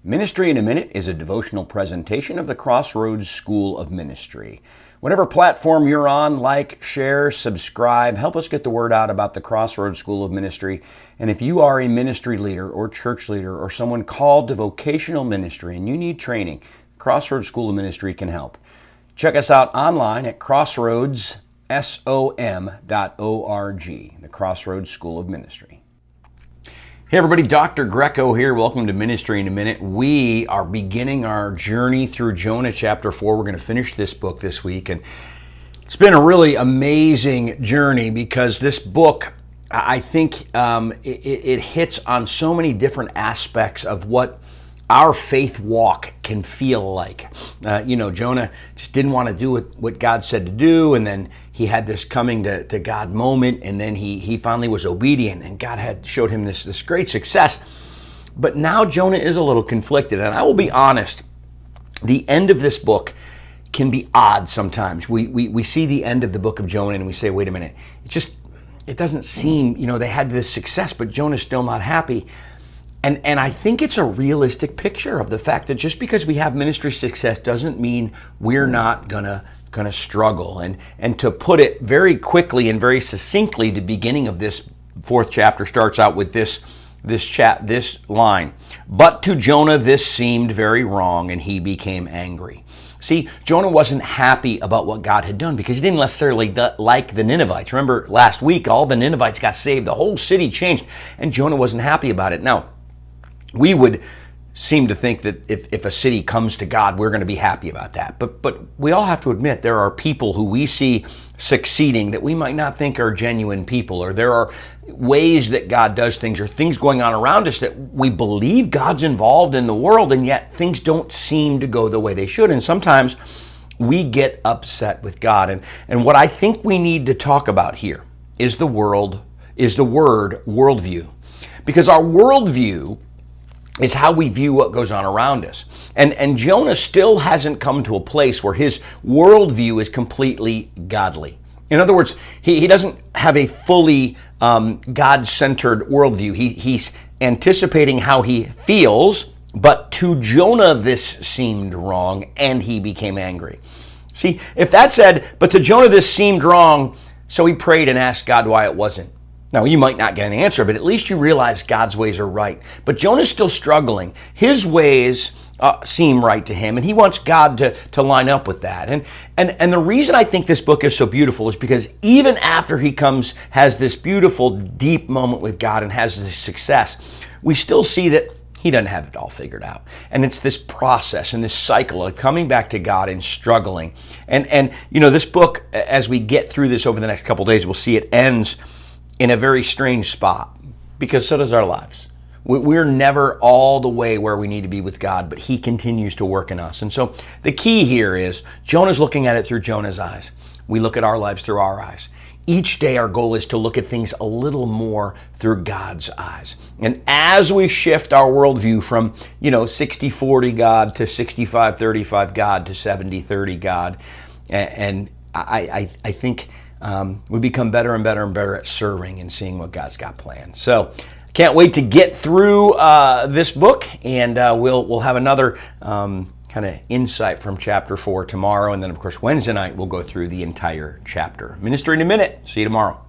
Ministry in a Minute is a devotional presentation of the Crossroads School of Ministry. Whatever platform you're on, like, share, subscribe, help us get the word out about the Crossroads School of Ministry. And if you are a ministry leader or church leader or someone called to vocational ministry and you need training, Crossroads School of Ministry can help. Check us out online at crossroadsom.org, the Crossroads School of Ministry. Hey everybody, Dr. Greco here. Welcome to Ministry in a Minute. We are beginning our journey through Jonah chapter 4. We're going to finish this book this week. And it's been a really amazing journey because this book, I think it hits on so many different aspects of what our faith walk can feel like. Jonah just didn't want to do what God said to do, and then he had this coming to God moment, and then he finally was obedient, and God had showed him this great success. But now Jonah is a little conflicted, and I will be honest, the end of this book can be odd sometimes. We see the end of the book of Jonah, and we say, wait a minute, it doesn't seem, they had this success, but Jonah's still not happy. And I think it's a realistic picture of the fact that just because we have ministry success doesn't mean we're not gonna struggle. And to put it very quickly and very succinctly, the beginning of this fourth chapter starts out with this line. But to Jonah this seemed very wrong, and he became angry. See, Jonah wasn't happy about what God had done because he didn't necessarily like the Ninevites. Remember last week, all the Ninevites got saved, the whole city changed, and Jonah wasn't happy about it. Now, we would seem to think that if a city comes to God, we're going to be happy about that. But we all have to admit there are people who we see succeeding that we might not think are genuine people, or there are ways that God does things, or things going on around us that we believe God's involved in the world, and yet things don't seem to go the way they should. And sometimes we get upset with God. And what I think we need to talk about here is the word worldview. Because our worldview is how we view what goes on around us. And Jonah still hasn't come to a place where his worldview is completely godly. In other words, he doesn't have a fully God-centered worldview. He's anticipating how he feels, but to Jonah this seemed wrong, and he became angry. See, if that said, but to Jonah this seemed wrong, so he prayed and asked God why it wasn't. Now, you might not get an answer, but at least you realize God's ways are right. But Jonah's still struggling. His ways seem right to him, and he wants God to line up with that. And the reason I think this book is so beautiful is because even after he has this beautiful, deep moment with God and has this success, we still see that he doesn't have it all figured out. And it's this process and this cycle of coming back to God and struggling. And this book, as we get through this over the next couple of days, we'll see it ends in a very strange spot, because so does our lives. We're never all the way where we need to be with God, but he continues to work in us. And so the key here is Jonah's looking at it through Jonah's eyes. We look at our lives through our eyes. Each day our goal is to look at things a little more through God's eyes. And as we shift our worldview from 60-40 God to 65-35 God to 70-30 God, and I think we become better and better and better at serving and seeing what God's got planned. So can't wait to get through this book, and we'll have another kind of insight from chapter 4 tomorrow, and then of course Wednesday night we'll go through the entire chapter. Ministry in a Minute. See you tomorrow.